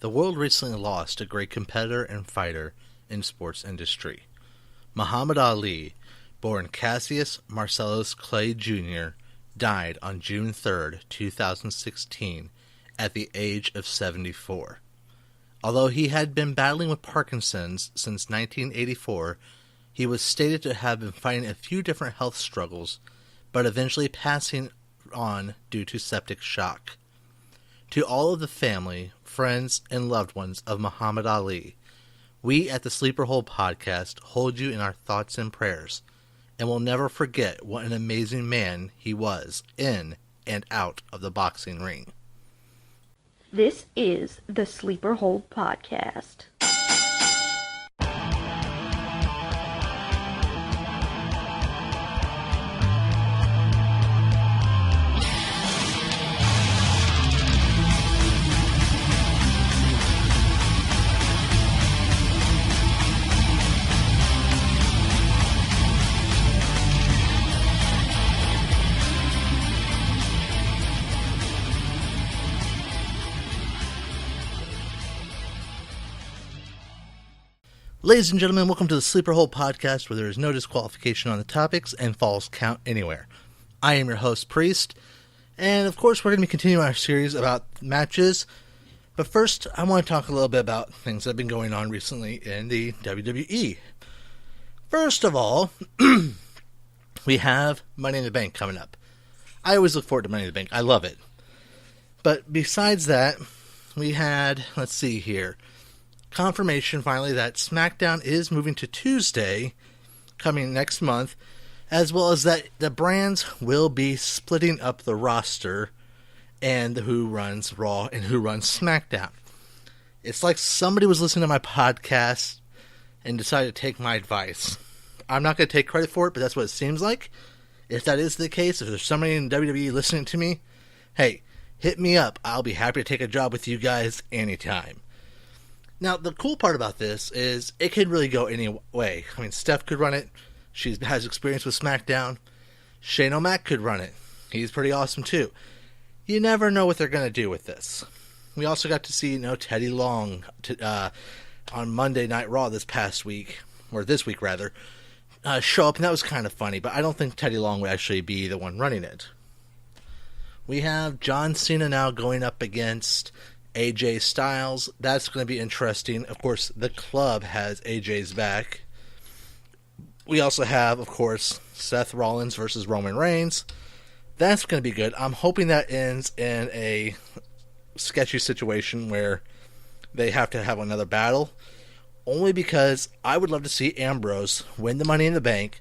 The world recently lost a great competitor and fighter in the sports industry. Muhammad Ali, born Cassius Marcellus Clay Jr., died on June 3, 2016, at the age of 74. Although he had been battling with Parkinson's since 1984, he was stated to have been fighting a few different health struggles, but eventually passing on due to septic shock. To all of the family, friends, and loved ones of Muhammad Ali, we at the Sleeper Hold podcast hold you in our thoughts and prayers, and will never forget what an amazing man he was in and out of the boxing ring. This is the Sleeper Hold podcast. Ladies and gentlemen, welcome to the Sleeper Hold podcast, where there is no disqualification on the topics and falls count anywhere. I am your host, Priest, and of course we're going to be continuing our series about matches. But first, I want to talk a little bit about things that have been going on recently in the WWE. First of all, we have Money in the Bank coming up. I always look forward to Money in the Bank. I love it. But besides that, we had, let's see here, confirmation finally that SmackDown is moving to Tuesday coming next month, as well as that the brands will be splitting up the roster and who runs Raw and who runs SmackDown. It's like somebody was listening to my podcast and decided to take my advice. I'm not going to take credit for it, but that's what it seems like. If that is the case, if there's somebody in WWE listening to me, hey, hit me up. I'll be happy to take a job with you guys anytime. Now, the cool part about this is it could really go any way. I mean, Steph could run it. She has experience with SmackDown. Shane O'Mac could run it. He's pretty awesome, too. You never know what they're going to do with this. We also got to see, Teddy Long on Monday Night Raw this past week, or this week, rather, show up, and that was kind of funny, but I don't think Teddy Long would actually be the one running it. We have John Cena now going up against AJ Styles. That's going to be interesting. Of course, the club has AJ's back. We also have, of course, Seth Rollins versus Roman Reigns. That's going to be good. I'm hoping that ends in a sketchy situation where they have to have another battle. Only because I would love to see Ambrose win the Money in the Bank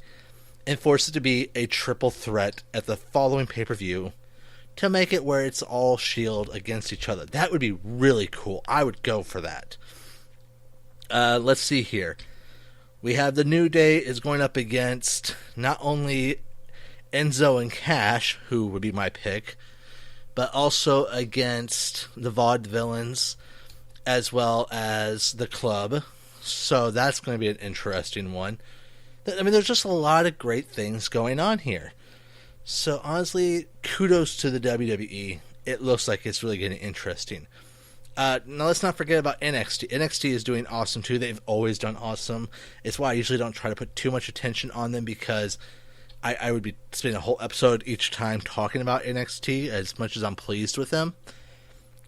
and force it to be a triple threat at the following pay-per-view, to make it where it's all Shield against each other. That would be really cool. I would go for that. Let's see here. We have the New Day is going up against not only Enzo and Cash, who would be my pick, but also against the Vaudevillains, as well as the Club. So that's going to be an interesting one. I mean, there's just a lot of great things going on here. So, honestly, kudos to the WWE. It looks like it's really getting interesting. Now, let's not forget about NXT. NXT is doing awesome, too. They've always done awesome. It's why I usually don't try to put too much attention on them, because I would be spending a whole episode each time talking about NXT, as much as I'm pleased with them.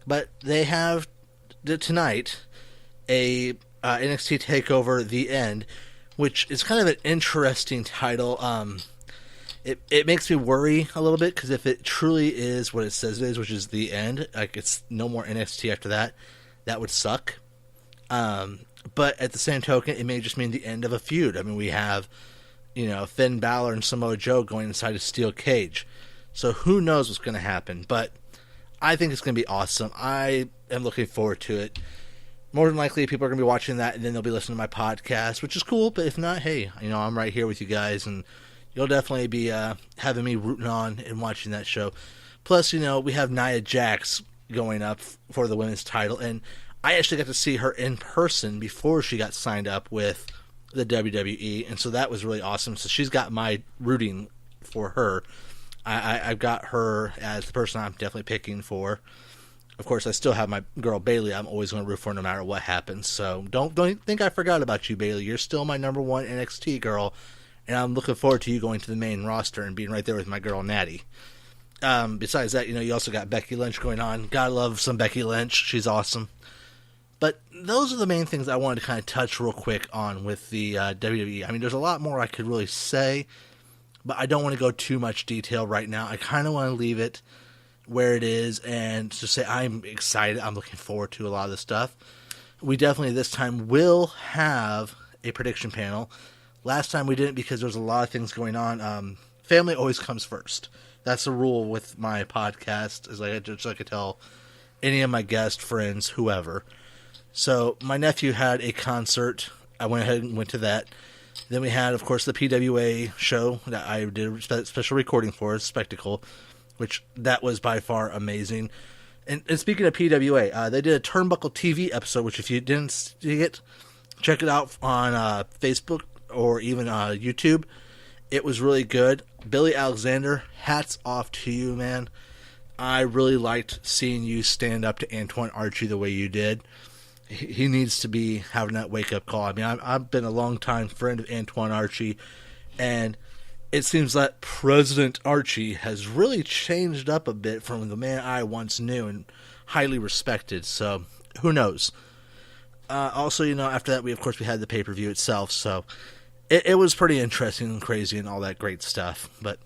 But they have, tonight, a NXT TakeOver The End, which is kind of an interesting title. It makes me worry a little bit, because if it truly is what it says it is, which is the end, like it's no more NXT after that, that would suck. But at the same token, it may just mean the end of a feud. I mean, we have, Finn Balor and Samoa Joe going inside a steel cage. So who knows what's going to happen. But I think it's going to be awesome. I am looking forward to it. More than likely, people are going to be watching that, and then they'll be listening to my podcast, which is cool. But if not, hey, I'm right here with you guys, and you'll definitely be having me rooting on and watching that show. Plus, we have Nia Jax going up for the women's title, and I actually got to see her in person before she got signed up with the WWE, and so that was really awesome. So she's got my rooting for her. I've got her as the person I'm definitely picking for. Of course, I still have my girl Bailey. I'm always going to root for no matter what happens. So don't think I forgot about you, Bailey. You're still my number one NXT girl, and I'm looking forward to you going to the main roster and being right there with my girl Natty. Besides that, you also got Becky Lynch going on. Gotta love some Becky Lynch. She's awesome. But those are the main things I wanted to kind of touch real quick on with the WWE. I mean, there's a lot more I could really say, but I don't want to go too much detail right now. I kind of want to leave it where it is and just say I'm excited. I'm looking forward to a lot of this stuff. We definitely this time will have a prediction panel. Last time we didn't because there was a lot of things going on. Family always comes first. That's the rule with my podcast, is I could tell any of my guests, friends, whoever. So my nephew had a concert. I went ahead and went to that. Then we had, of course, the PWA show that I did a special recording for, Spectacle, which that was by far amazing. And speaking of PWA, they did a Turnbuckle TV episode, which if you didn't see it, check it out on Facebook or even YouTube. It was really good. Billy Alexander, hats off to you, man. I really liked seeing you stand up to Antoine Archie the way you did. He needs to be having that wake-up call. I mean, I've been a long-time friend of Antoine Archie, and it seems that President Archie has really changed up a bit from the man I once knew and highly respected. So, who knows? Also, after that, we had the pay-per-view itself, so it was pretty interesting and crazy and all that great stuff. But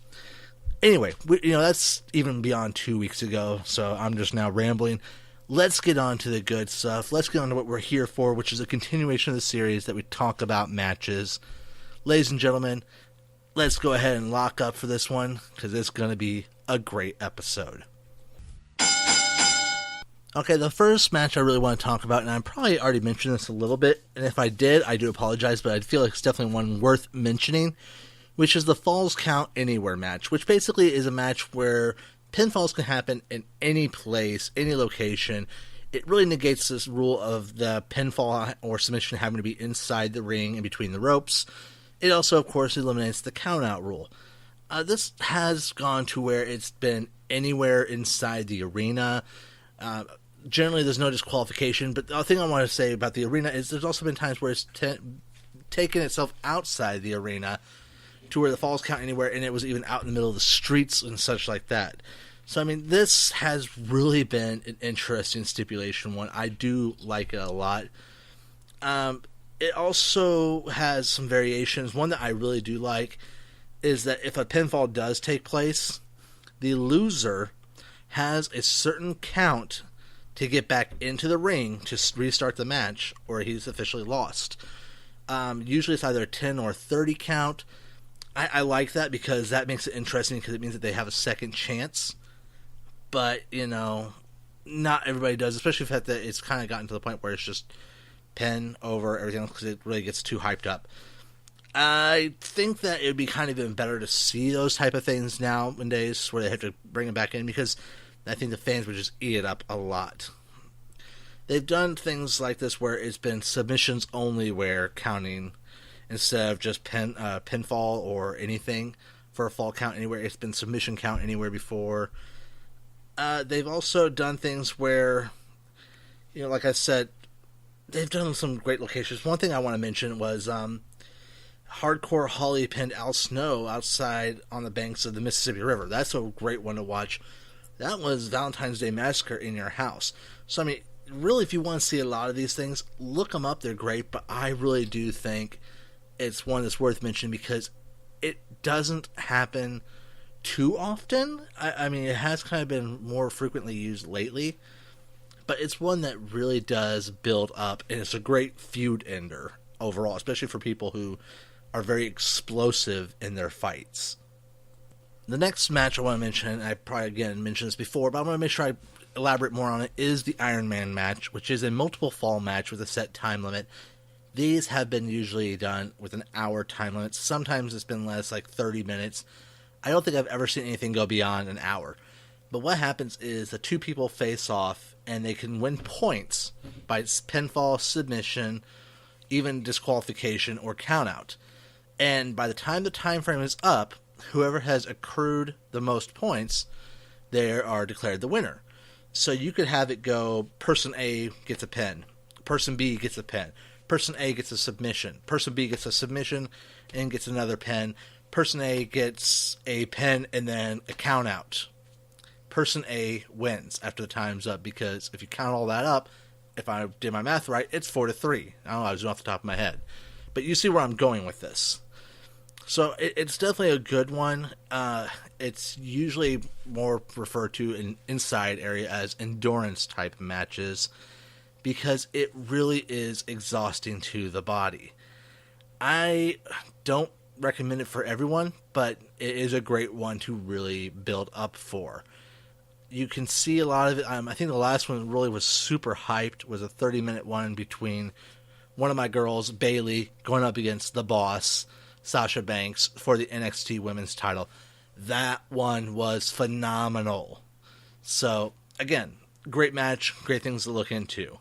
anyway, that's even beyond 2 weeks ago, so I'm just now rambling. Let's get on to the good stuff. Let's get on to what we're here for, which is a continuation of the series that we talk about matches. Ladies and gentlemen, let's go ahead and lock up for this one, because it's going to be a great episode. Okay, the first match I really want to talk about, and I probably already mentioned this a little bit, and if I did, I do apologize, but I feel like it's definitely one worth mentioning, which is the Falls Count Anywhere match, which basically is a match where pinfalls can happen in any place, any location. It really negates this rule of the pinfall or submission having to be inside the ring and between the ropes. It also, of course, eliminates the count-out rule. This has gone to where it's been anywhere inside the arena. Generally, there's no disqualification, but the thing I want to say about the arena is there's also been times where it's taken itself outside the arena to where the Falls Count Anywhere, and it was even out in the middle of the streets and such like that. So, I mean, this has really been an interesting stipulation one. I do like it a lot. It also has some variations. One that I really do like is that if a pinfall does take place, the loser has a certain count to get back into the ring to restart the match, or he's officially lost. Usually it's either a 10 or 30 count. I like that because that makes it interesting because it means that they have a second chance. But, not everybody does, especially if it's kind of gotten to the point where it's just pin over everything else because it really gets too hyped up. I think that it would be kind of even better to see those type of things nowadays where they have to bring it back in because I think the fans would just eat it up a lot. They've done things like this where it's been submissions only where counting instead of just pinfall or anything for a fall count anywhere. It's been submission count anywhere before. They've also done things where, like I said, they've done some great locations. One thing I want to mention was Hardcore Holly pinned Al Snow outside on the banks of the Mississippi River. That's a great one to watch. That was Valentine's Day Massacre in your house. So, I mean, really, if you want to see a lot of these things, look them up. They're great, but I really do think it's one that's worth mentioning because it doesn't happen too often. I mean, it has kind of been more frequently used lately, but it's one that really does build up, and it's a great feud ender overall, especially for people who are very explosive in their fights. The next match I want to mention, and I probably again mentioned this before, but I want to make sure I elaborate more on it, is the Iron Man match, which is a multiple fall match with a set time limit. These have been usually done with an hour time limit. Sometimes it's been less, like 30 minutes. I don't think I've ever seen anything go beyond an hour. But what happens is the two people face off, and they can win points by pinfall, submission, even disqualification, or countout. And by the time the time frame is up, whoever has accrued the most points, they are declared the winner. So you could have it go, person A gets a pin, person B gets a pin, person A gets a submission, person B gets a submission and gets another pin, person A gets a pin and then a count out. Person A wins after the time's up, because if you count all that up, if I did my math right, it's 4-3. I don't know, I was doing off the top of my head. But you see where I'm going with this. So it's definitely a good one. It's usually more referred to in inside area as endurance type matches, because it really is exhausting to the body. I don't recommend it for everyone, but it is a great one to really build up for. You can see a lot of it. I think the last one really was super hyped, was a 30-minute one between one of my girls, Bailey, going up against the boss, Sasha Banks, for the NXT Women's title. That one was phenomenal. So, again, great match, great things to look into.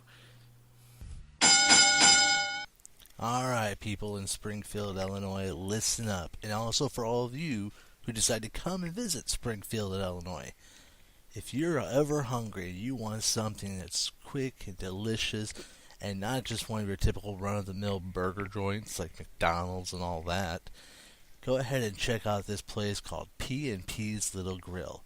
Alright, people in Springfield, Illinois, listen up. And also for all of you who decide to come and visit Springfield, Illinois. If you're ever hungry, you want something that's quick and delicious, and not just one of your typical run-of-the-mill burger joints like McDonald's and all that, go ahead and check out this place called P&P's Little Grill.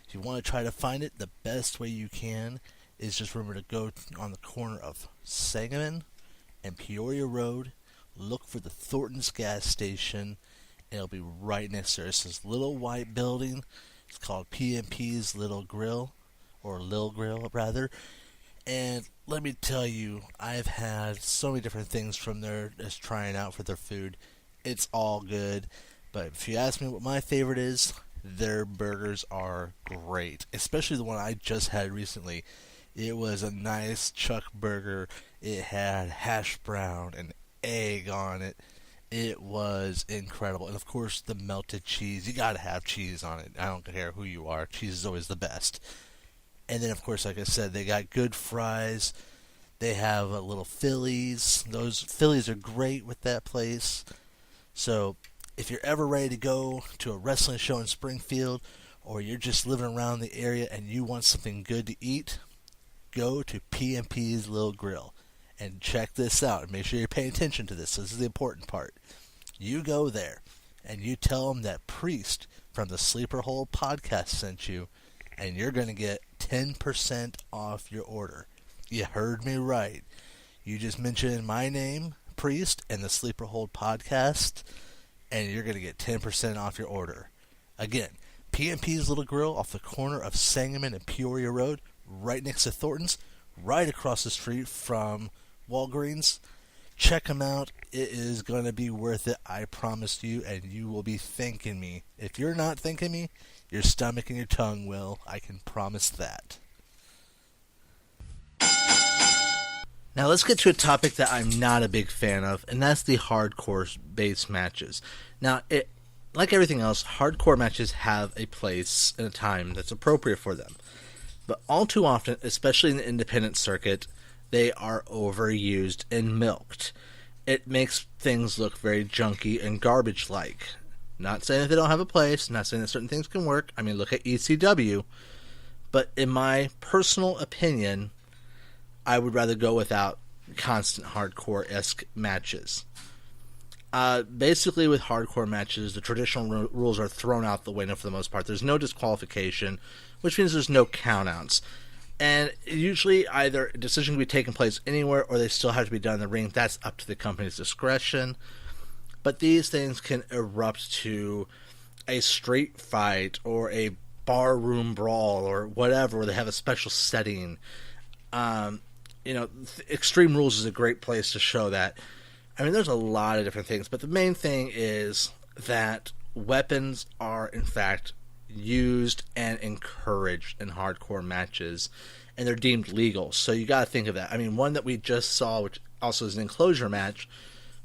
If you want to try to find it, the best way you can is just remember to go on the corner of Sangamon and Peoria Road, look for the Thornton's gas station, and it'll be right next there. It's this little white building. It's called P&P's Little Grill, or Lil Grill, rather. And let me tell you, I've had so many different things from there just trying out for their food. It's all good. But if you ask me what my favorite is, their burgers are great. Especially the one I just had recently. It was a nice chuck burger. It had hash brown and egg on it. It was incredible. And of course, the melted cheese. You gotta have cheese on it. I don't care who you are. Cheese is always the best. And then, of course, like I said, they got good fries. They have little Phillies. Those Phillies are great with that place. So, if you're ever ready to go to a wrestling show in Springfield, or you're just living around the area and you want something good to eat, go to P&P's Little Grill. And check this out, and make sure you're paying attention to this. This is the important part. You go there, and you tell them that Priest from the Sleeper Hole podcast sent you, and you're going to get 10% off your order. You heard me right. You just mentioned my name, Priest, and the Sleeper Hole podcast, and you're going to get 10% off your order. Again, P&P's Little Grill off the corner of Sangamon and Peoria Road, right next to Thornton's, right across the street from Walgreens. Check them out. It is going to be worth it, I promise you, and you will be thanking me. If you're not thanking me, your stomach and your tongue will. I can promise that. Now let's get to a topic that I'm not a big fan of, and that's the hardcore-based matches. Now, like everything else, hardcore matches have a place and a time that's appropriate for them. But all too often, especially in the independent circuit, they are overused and milked. It makes things look very junky and garbage-like. Not saying that they don't have a place, not saying that certain things can work. I mean, look at ECW. But in my personal opinion, I would rather go without constant hardcore-esque matches. Basically, with hardcore matches, the traditional rules are thrown out the window for the most part. There's no disqualification, which means there's no countouts. And usually either a decision can be taking place anywhere or they still have to be done in the ring. That's up to the company's discretion. But these things can erupt to a street fight or a barroom brawl or whatever, where they have a special setting. Extreme Rules is a great place to show that. I mean, there's a lot of different things, but the main thing is that weapons are, in fact, used and encouraged in hardcore matches, and they're deemed legal. So you got to think of that. I mean, one that we just saw, which also is an enclosure match,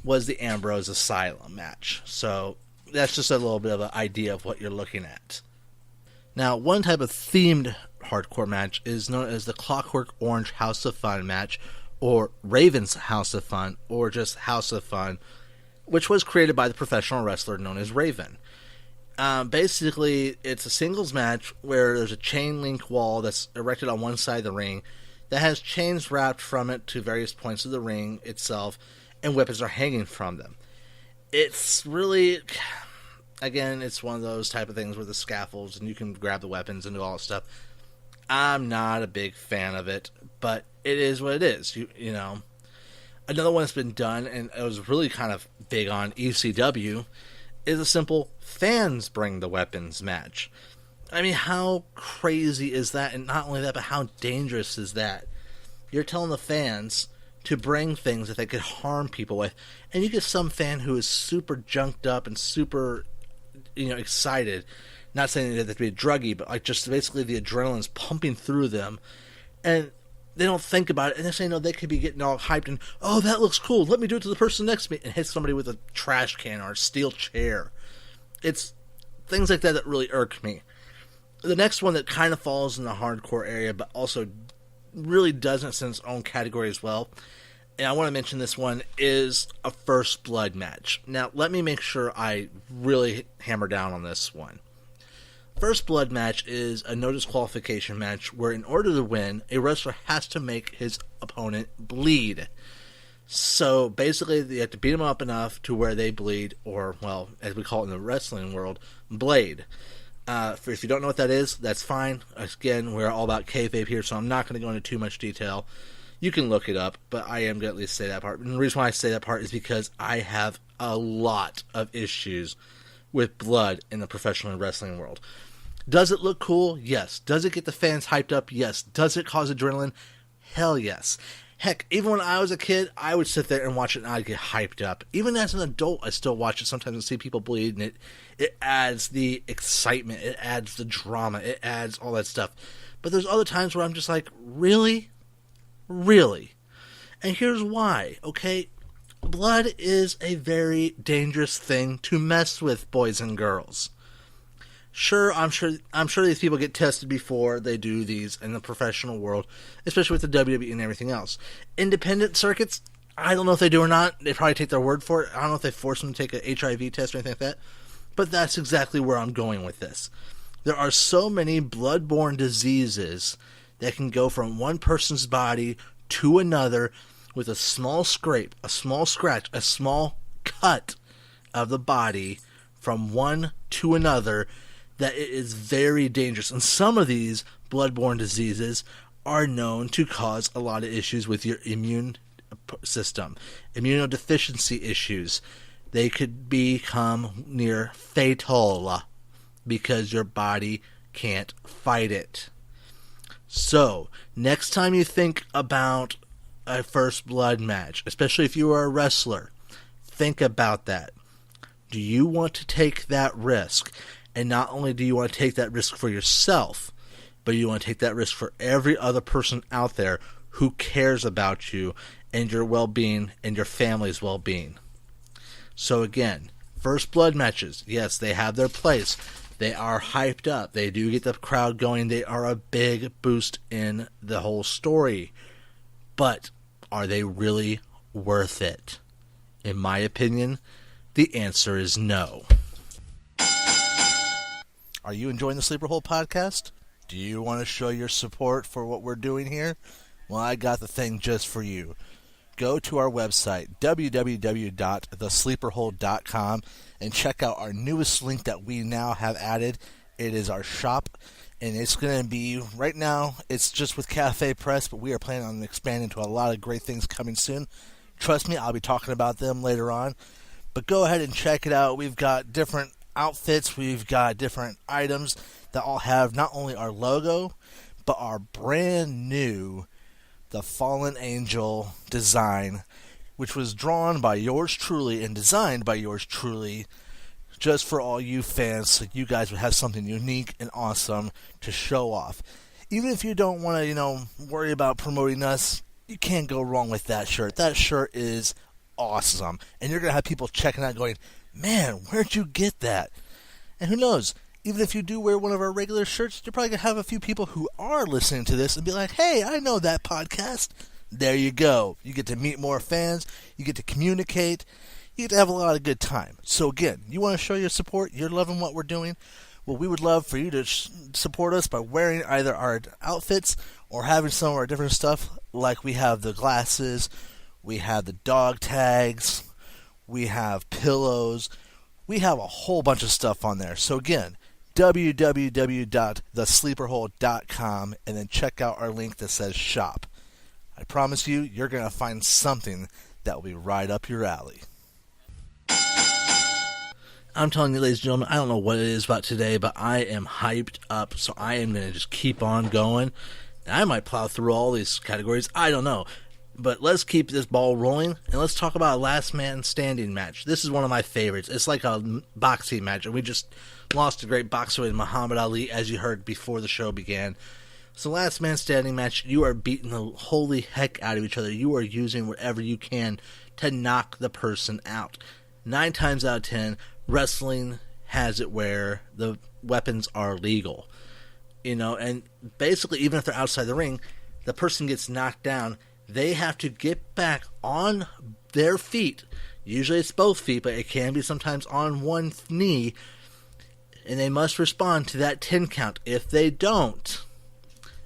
was the Ambrose Asylum match. So that's just a little bit of an idea of what you're looking at. Now, one type of themed hardcore match is known as the Clockwork Orange House of Fun match, or Raven's House of Fun, or just House of Fun, which was created by the professional wrestler known as Raven. Basically, it's a singles match where there's a chain link wall that's erected on one side of the ring that has chains wrapped from it to various points of the ring itself, and weapons are hanging from them. It's really, again, it's one of those type of things with the scaffolds, and you can grab the weapons and do all that stuff. I'm not a big fan of it, but it is what it is. You know. Another one that's been done, and it was really kind of big on ECW, is a simple fans bring the weapons match. I mean, how crazy is that? And not only that, but how dangerous is that? You're telling the fans to bring things that they could harm people with, and you get some fan who is super junked up and super, excited. Not saying that they have to be a druggie, but like just basically the adrenaline's pumping through them, and they don't think about it, and they're saying, no, they could be getting all hyped and, oh, that looks cool, let me do it to the person next to me, and hit somebody with a trash can or a steel chair. It's things like that that really irk me. The next one that kind of falls in the hardcore area, but also really doesn't in its own category as well, and I want to mention this one, is a first blood match. Now, let me make sure I really hammer down on this one. First blood match is a no disqualification match where in order to win, a wrestler has to make his opponent bleed. So basically, you have to beat them up enough to where they bleed, or, well, as we call it in the wrestling world, blade. If you don't know what that is, that's fine. Again, we're all about kayfabe here, so I'm not going to go into too much detail. You can look it up, but I am going to at least say that part. And the reason why I say that part is because I have a lot of issues with blood in the professional wrestling world. Does it look cool? Yes. Does it get the fans hyped up? Yes. Does it cause adrenaline? Hell yes. Heck, even when I was a kid, I would sit there and watch it and I'd get hyped up. Even as an adult, I still watch it sometimes and see people bleed, and it adds the excitement, it adds the drama, it adds all that stuff. But there's other times where I'm just like, really? Really? And here's why, okay? Blood is a very dangerous thing to mess with, boys and girls. Sure, I'm sure these people get tested before they do these in the professional world, especially with the WWE and everything else. Independent circuits, I don't know if they do or not. They probably take their word for it. I don't know if they force them to take an HIV test or anything like that. But that's exactly where I'm going with this. There are so many bloodborne diseases that can go from one person's body to another with a small scrape, a small scratch, a small cut of the body from one to another, that it is very dangerous. And some of these bloodborne diseases are known to cause a lot of issues with your immune system, immunodeficiency issues. They could become near fatal because your body can't fight it. So, next time you think about a first blood match, especially if you are a wrestler, think about that. Do you want to take that risk? And not only do you want to take that risk for yourself, but you want to take that risk for every other person out there who cares about you and your well-being and your family's well-being. So again, first blood matches, yes, they have their place. They are hyped up. They do get the crowd going. They are a big boost in the whole story. But are they really worth it? In my opinion, the answer is no. Are you enjoying the Sleeper Hole podcast? Do you want to show your support for what we're doing here? Well, I got the thing just for you. Go to our website, www.thesleeperhole.com, and check out our newest link that we now have added. It is our shop, and it's going to be, right now, it's just with Cafe Press, but we are planning on expanding to a lot of great things coming soon. Trust me, I'll be talking about them later on. But go ahead and check it out. We've got different outfits, we've got different items that all have not only our logo, but our brand new The Fallen Angel design, which was drawn by yours truly and designed by yours truly, just for all you fans, so you guys would have something unique and awesome to show off. Even if you don't want to, worry about promoting us, you can't go wrong with that shirt. That shirt is awesome, and you're going to have people checking out going, man, where'd you get that? And who knows, even if you do wear one of our regular shirts, you're probably going to have a few people who are listening to this and be like, hey, I know that podcast. There you go. You get to meet more fans. You get to communicate. you get to have a lot of good time. So again, you want to show your support, you're loving what we're doing, well, we would love for you to support us by wearing either our outfits or having some of our different stuff, like we have the glasses, we have the dog tags, we have pillows, we have a whole bunch of stuff on there. So again, www.thesleeperhole.com, and then check out our link that says shop. I promise you, you're going to find something that will be right up your alley. I'm telling you, ladies and gentlemen, I don't know what it is about today, but I am hyped up, so I am going to just keep on going. And I might plow through all these categories. I don't know. But let's keep this ball rolling, and let's talk about a last man standing match. This is one of my favorites. It's like a boxing match, and we just lost a great boxer in Muhammad Ali, as you heard before the show began. So last man standing match, you are beating the holy heck out of each other. You are using whatever you can to knock the person out. 9 times out of 10, wrestling has it where the weapons are legal. You know, and basically, even if they're outside the ring, the person gets knocked down, they have to get back on their feet. Usually it's both feet, but it can be sometimes on one knee. And they must respond to that 10 count. If they don't,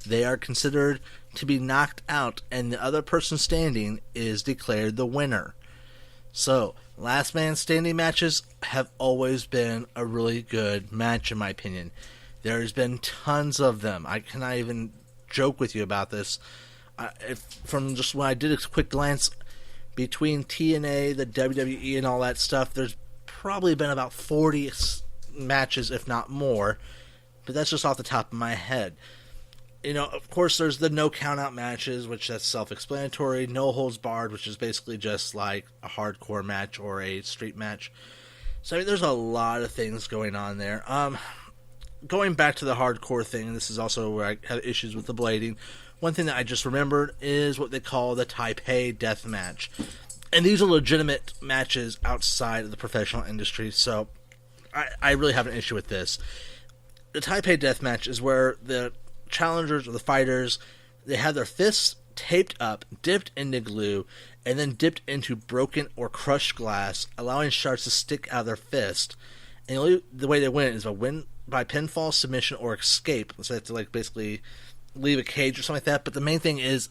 they are considered to be knocked out, and the other person standing is declared the winner. So, last man standing matches have always been a really good match, in my opinion. There's been tons of them. I cannot even joke with you about this. From just when I did a quick glance between TNA, the WWE, and all that stuff, there's probably been about 40 matches, if not more. But that's just off the top of my head. You know, of course, there's the no count-out matches, which that's self-explanatory. No holds barred, which is basically just like a hardcore match or a street match. So I mean, there's a lot of things going on there. Going back to the hardcore thing, and this is also where I have issues with the blading. One thing that I just remembered is what they call the Taipei Death Match. And these are legitimate matches outside of the professional industry, so I really have an issue with this. The Taipei Death Match is where the challengers or the fighters, they have their fists taped up, dipped into glue, and then dipped into broken or crushed glass, allowing shards to stick out of their fist. And the way they win is by pinfall, submission, or escape. So they have to basically leave a cage or something like that. But the main thing is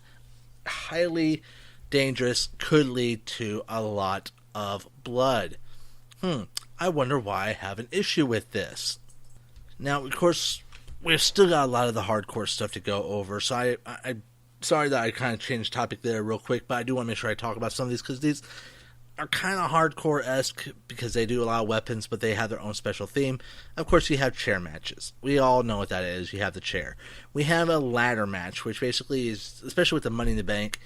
highly dangerous, could lead to a lot of blood. I wonder why I have an issue with this. Now, of course, we've still got a lot of the hardcore stuff to go over, so I'm sorry that I kind of changed topic there real quick, but I do want to make sure I talk about some of these, because these are kind of hardcore-esque, because they do allow weapons, but they have their own special theme. Of course, you have chair matches. We all know what that is. You have the chair. We have a ladder match, which basically is, especially with the Money in the Bank,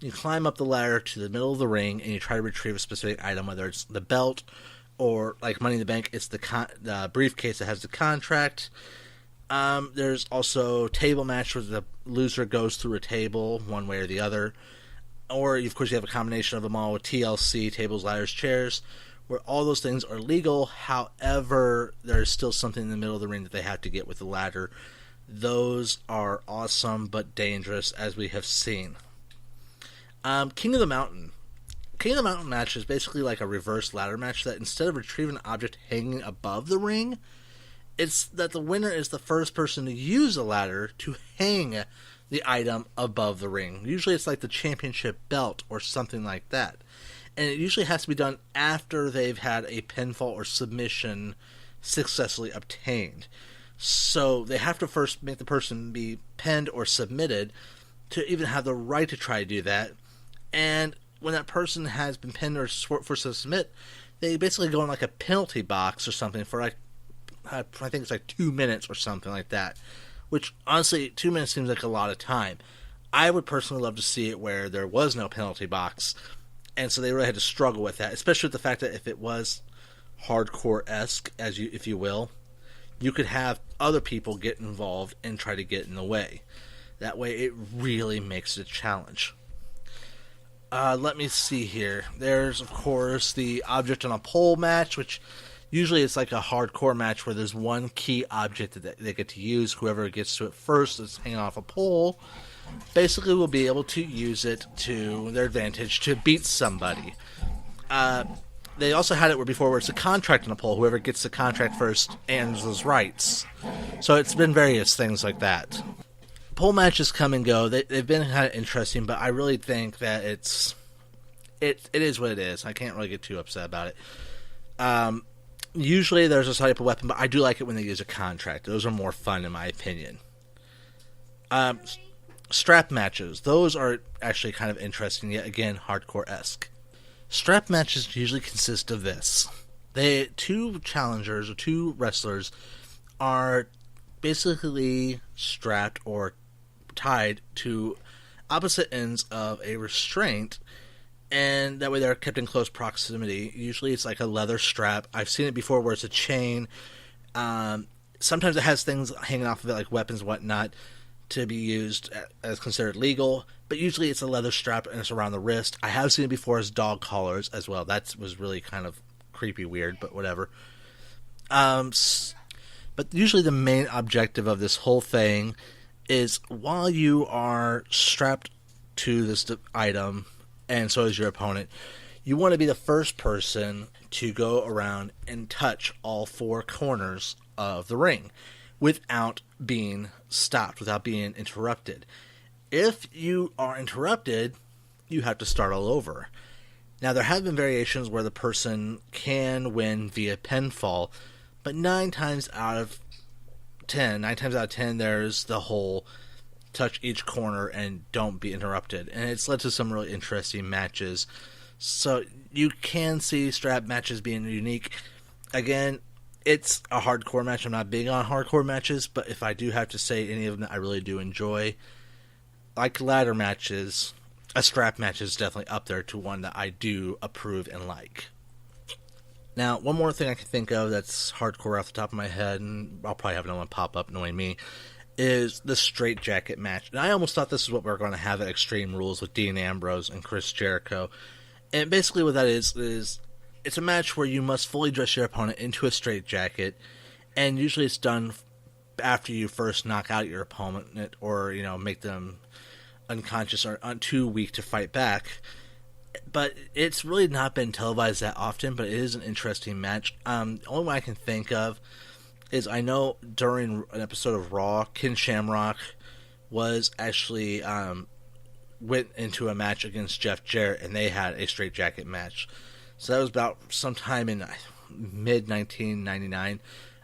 you climb up the ladder to the middle of the ring, and you try to retrieve a specific item, whether it's the belt, or, like Money in the Bank, it's the briefcase that has the contract. There's also table match where the loser goes through a table, one way or the other. Or, of course, you have a combination of them all with TLC, tables, ladders, chairs, where all those things are legal. However, there's still something in the middle of the ring that they have to get with the ladder. Those are awesome but dangerous, as we have seen. King of the Mountain. King of the Mountain match is basically like a reverse ladder match that instead of retrieving an object hanging above the ring, it's that the winner is the first person to use a ladder to hang the item above the ring. Usually it's like the championship belt or something like that. And it usually has to be done after they've had a pinfall or submission successfully obtained. So they have to first make the person be pinned or submitted to even have the right to try to do that. And when that person has been pinned or forced to submit, they basically go in like a penalty box or something for like, I think it's like 2 minutes or something like that. Which, honestly, 2 minutes seems like a lot of time. I would personally love to see it where there was no penalty box. And so they really had to struggle with that. Especially with the fact that if it was hardcore-esque, if you will, you could have other people get involved and try to get in the way. That way it really makes it a challenge. Let me see here. There's, of course, the object on a pole match, which usually it's like a hardcore match where there's one key object that they get to use. Whoever gets to it first is hanging off a pole. Basically will be able to use it to their advantage to beat somebody. they also had it before where it's a contract in a poll. Whoever gets the contract first earns those rights. So it's been various things like that. Pole matches come and go. They've been kind of interesting, but I really think that it is what it is. I can't really get too upset about it. Usually there's a type of weapon, but I do like it when they use a contract. Those are more fun, in my opinion. Strap matches. Those are actually kind of interesting, yet again, hardcore-esque. Strap matches usually consist of this. Two challengers, or two wrestlers, are basically strapped or tied to opposite ends of a restraint, and that way they're kept in close proximity. Usually it's like a leather strap. I've seen it before where it's a chain. Sometimes it has things hanging off of it, like weapons and whatnot, to be used as considered legal, but usually it's a leather strap and it's around the wrist. I have seen it before as dog collars as well. That was really kind of creepy weird, but whatever. But usually the main objective of this whole thing is, while you are strapped to this item, and so is your opponent, you want to be the first person to go around and touch all four corners of the ring without being stopped, without being interrupted. If you are interrupted, you have to start all over. Now, there have been variations where the person can win via pinfall, but 9 times out of 10, there's the whole touch each corner and don't be interrupted. And it's led to some really interesting matches. So you can see strap matches being unique. Again, it's a hardcore match. I'm not big on hardcore matches, but if I do have to say any of them that I really do enjoy, like ladder matches, a strap match is definitely up there to one that I do approve and like. Now, one more thing I can think of that's hardcore off the top of my head, and I'll probably have another one pop up knowing me, is the straight jacket match. And I almost thought this is what we were going to have at Extreme Rules with Dean Ambrose and Chris Jericho. And basically what that is it's a match where you must fully dress your opponent into a straight jacket, and usually it's done after you first knock out your opponent or, make them unconscious or too weak to fight back. But it's really not been televised that often, but it is an interesting match. The only one I can think of is, I know during an episode of Raw, Ken Shamrock was actually went into a match against Jeff Jarrett, and they had a straight jacket match. So that was about sometime in mid-1999.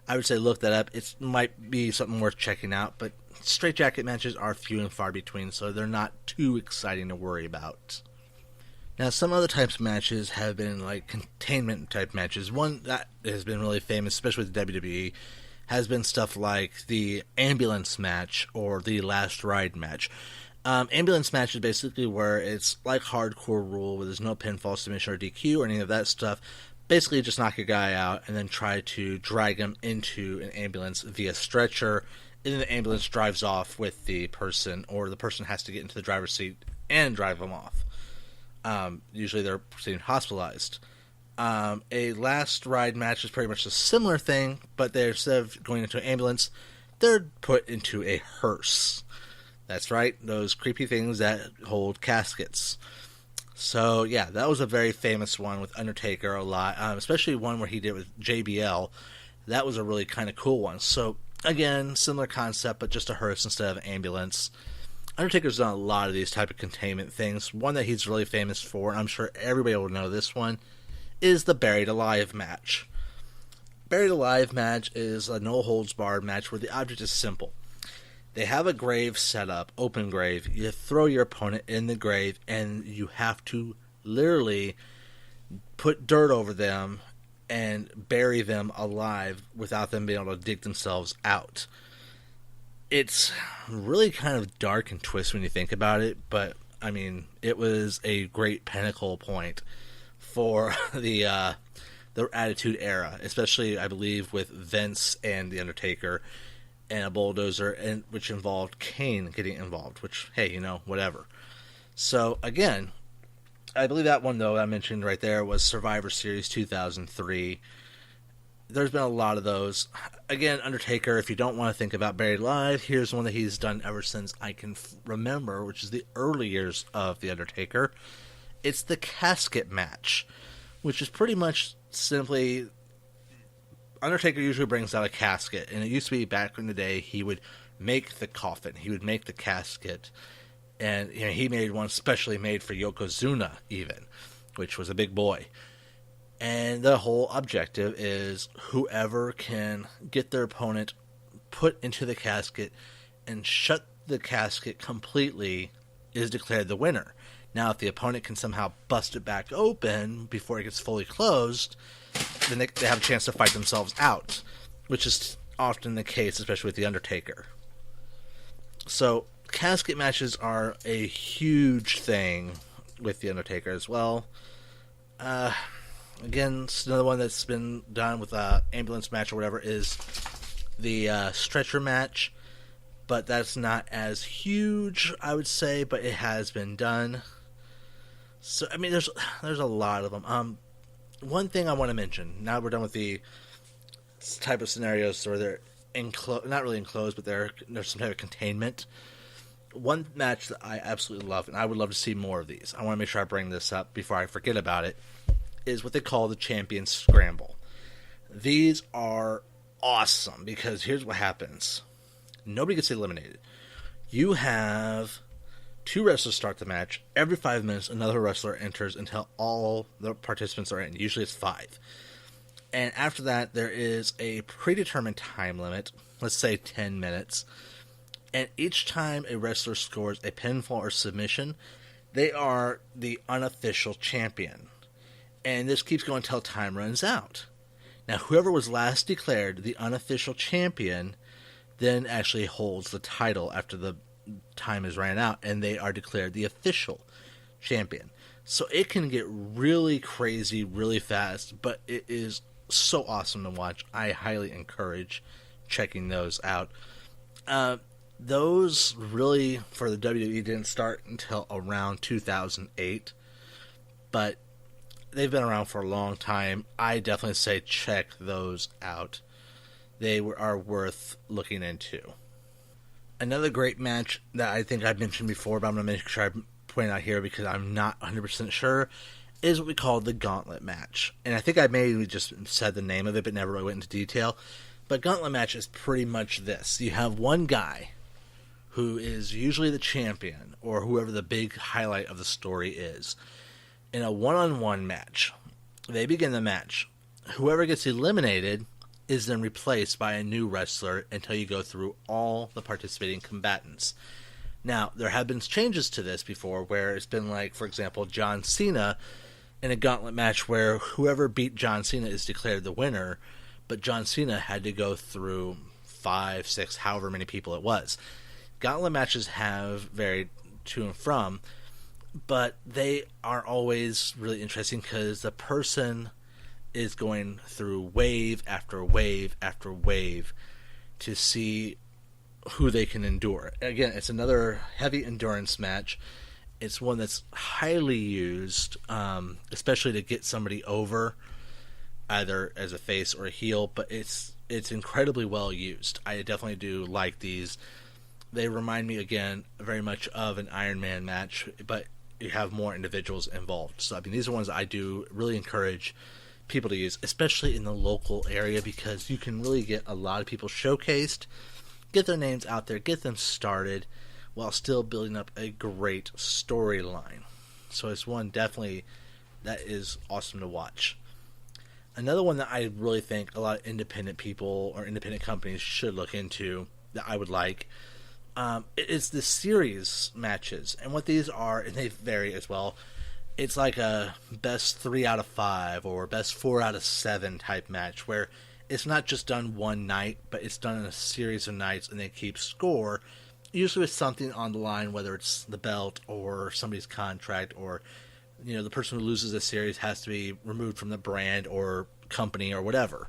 I would say look that up. It might be something worth checking out, but straight jacket matches are few and far between, so they're not too exciting to worry about. Now, some other types of matches have been like containment type matches. One that has been really famous, especially with the WWE, has been stuff like the ambulance match or the last ride match. Ambulance match is basically where it's like hardcore rule, where there's no pinfall, submission, or DQ, or any of that stuff. Basically, just knock a guy out and then try to drag him into an ambulance via stretcher, and then the ambulance drives off with the person, or the person has to get into the driver's seat and drive them off. Usually they're seen hospitalized. A last ride match is pretty much a similar thing, but instead of going into an ambulance, they're put into a hearse. That's right, those creepy things that hold caskets. So yeah, that was a very famous one with Undertaker a lot, especially one where he did with JBL. That was a really kind of cool one. So again, similar concept, but just a hearse instead of an ambulance. Undertaker's done a lot of these type of containment things. One that he's really famous for, and I'm sure everybody will know this one, is the Buried Alive match. Buried Alive match is a no-holds-barred match where the object is simple. They have a grave set up, open grave. You throw your opponent in the grave, and you have to literally put dirt over them and bury them alive without them being able to dig themselves out. It's really kind of dark and twisted when you think about it, but, I mean, it was a great pinnacle point for the Attitude Era, especially, I believe, with Vince and The Undertaker and a bulldozer, and which involved Kane getting involved, which, hey, whatever. So, again, I believe that one, though, I mentioned right there was Survivor Series 2003. There's been a lot of those. Again, Undertaker, if you don't want to think about Buried Alive, here's one that he's done ever since I can remember, which is the early years of The Undertaker. It's the casket match, which is pretty much simply Undertaker usually brings out a casket, and it used to be back in the day he would make the coffin, he would make the casket, and he made one specially made for Yokozuna even, which was a big boy. And the whole objective is whoever can get their opponent put into the casket and shut the casket completely is declared the winner. Now, if the opponent can somehow bust it back open before it gets fully closed, then they have a chance to fight themselves out, which is often the case, especially with The Undertaker. So, casket matches are a huge thing with The Undertaker as well. Again, it's another one that's been done with an ambulance match or whatever is the stretcher match, but that's not as huge, I would say, but it has been done. So, I mean, there's a lot of them. One thing I want to mention, now we're done with the type of scenarios where they're not really enclosed, but there's some type of containment. One match that I absolutely love, and I would love to see more of these, I want to make sure I bring this up before I forget about it, is what they call the Champion Scramble. These are awesome, because here's what happens. Nobody gets eliminated. You have 2 wrestlers start the match. Every 5 minutes, another wrestler enters until all the participants are in. Usually it's 5. And after that, there is a predetermined time limit, let's say 10 minutes. And each time a wrestler scores a pinfall or submission, they are the unofficial champion. And this keeps going until time runs out. Now, whoever was last declared the unofficial champion then actually holds the title after the time is ran out, and they are declared the official champion. So it can get really crazy really fast, but it is so awesome to watch. I highly encourage checking those out. Those really, for the WWE, didn't start until around 2008, but they've been around for a long time. I definitely say check those out. They are worth looking into. Another great match that I think I've mentioned before, but I'm going to make sure I point out here because I'm not 100% sure, is what we call the Gauntlet match. And I think I maybe just said the name of it, but never really went into detail. But Gauntlet match is pretty much this. You have one guy who is usually the champion, or whoever the big highlight of the story is, in a one-on-one match. They begin the match. Whoever gets eliminated is then replaced by a new wrestler until you go through all the participating combatants. Now, there have been changes to this before where it's been like, for example, John Cena in a gauntlet match where whoever beat John Cena is declared the winner, but John Cena had to go through 5, 6, however many people it was. Gauntlet matches have varied to and from, but they are always really interesting because the person is going through wave after wave after wave to see who they can endure. Again, it's another heavy endurance match. It's one that's highly used, especially to get somebody over, either as a face or a heel, but it's incredibly well used. I definitely do like these. They remind me, again, very much of an Iron Man match, but you have more individuals involved. So, I mean, these are ones that I do really encourage people to use, especially in the local area, because you can really get a lot of people showcased, get their names out there, get them started, while still building up a great storyline. So it's one definitely that is awesome to watch. Another one that I really think a lot of independent people or independent companies should look into, that I would like, is the series matches. And what these are, and they vary as well, it's like a best 3 out of 5 or best 4 out of 7 type match where it's not just done one night, but it's done in a series of nights and they keep score, usually with something on the line, whether it's the belt or somebody's contract, or the person who loses a series has to be removed from the brand or company or whatever.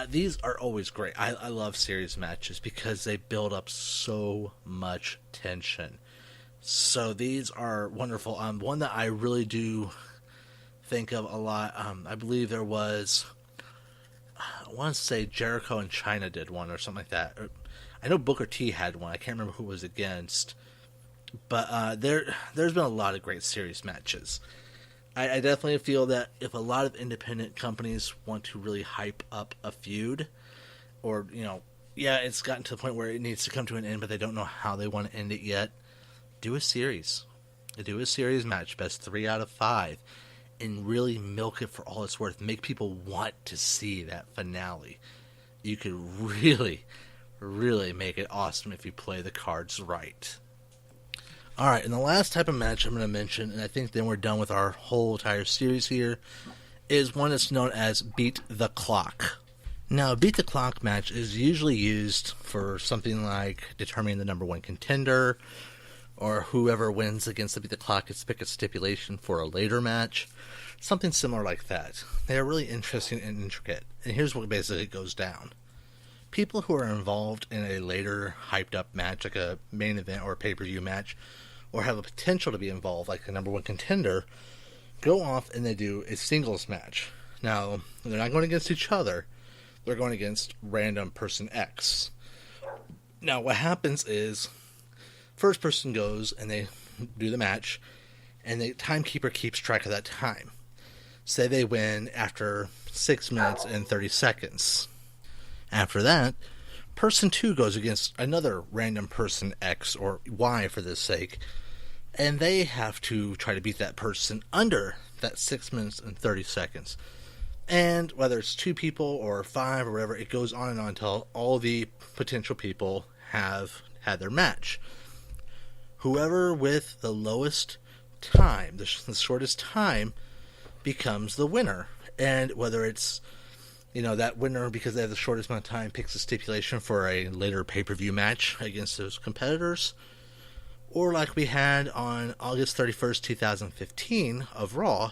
These are always great. I love series matches because they build up so much tension. So these are wonderful. One that I really do think of a lot, I believe there was, I want to say Jericho and China did one or something like that. I know Booker T had one. I can't remember who it was against. But there's been a lot of great series matches. I definitely feel that if a lot of independent companies want to really hype up a feud, or, it's gotten to the point where it needs to come to an end, but they don't know how they want to end it yet, do a series. Do a series match, best 3 out of 5, and really milk it for all it's worth. Make people want to see that finale. You could really, really make it awesome if you play the cards right. Alright, and the last type of match I'm going to mention, and I think then we're done with our whole entire series here, is one that's known as Beat the Clock. Now, a Beat the Clock match is usually used for something like determining the number 1 contender, or whoever wins against the Beat the Clock gets to pick a stipulation for a later match. Something similar like that. They are really interesting and intricate, and here's what basically goes down. People who are involved in a later hyped up match, like a main event or a pay-per-view match, or have a potential to be involved, like a number 1 contender, go off and they do a singles match. Now, they're not going against each other, they're going against random person X. Now, what happens is, first person goes and they do the match, and the timekeeper keeps track of that time. Say they win after 6 minutes and 30 seconds. After that, person 2 goes against another random person X, or Y for this sake, and they have to try to beat that person under that 6 minutes and 30 seconds. And whether it's 2 people or 5 or whatever, it goes on and on until all the potential people have had their match. Whoever with the lowest time, the shortest time, becomes the winner. And whether it's, that winner, because they have the shortest amount of time, picks a stipulation for a later pay-per-view match against those competitors, or like we had on August 31st, 2015 of Raw,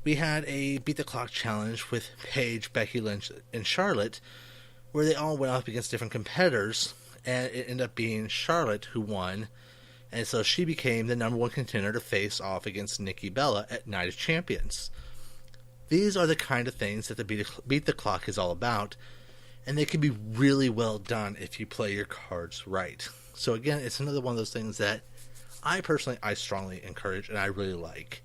we had a Beat the Clock challenge with Paige, Becky Lynch, and Charlotte, where they all went up against different competitors, and it ended up being Charlotte who won, and so she became the number 1 contender to face off against Nikki Bella at Night of Champions. These are the kind of things that the Beat the Clock is all about, and they can be really well done if you play your cards right. So again, it's another one of those things that I strongly encourage and I really like.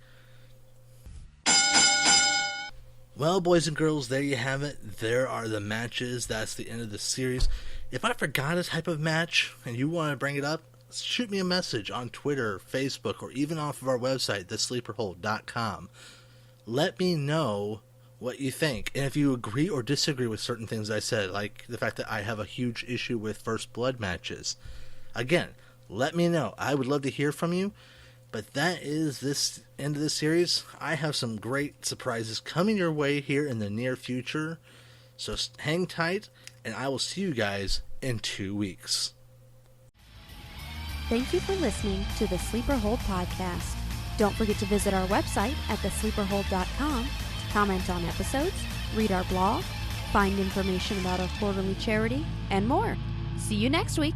Well, boys and girls, there you have it. There are the matches. That's the end of the series. If I forgot a type of match and you want to bring it up, shoot me a message on Twitter, Facebook, or even off of our website, thesleeperhole.com. Let me know what you think. And if you agree or disagree with certain things I said, like the fact that I have a huge issue with First Blood matches, again, let me know. I would love to hear from you. But that is this end of the series. I have some great surprises coming your way here in the near future. So hang tight, and I will see you guys in 2 weeks. Thank you for listening to the Sleeper Hold Podcast. Don't forget to visit our website at thesleeperhold.com to comment on episodes, read our blog, find information about our quarterly charity, and more. See you next week.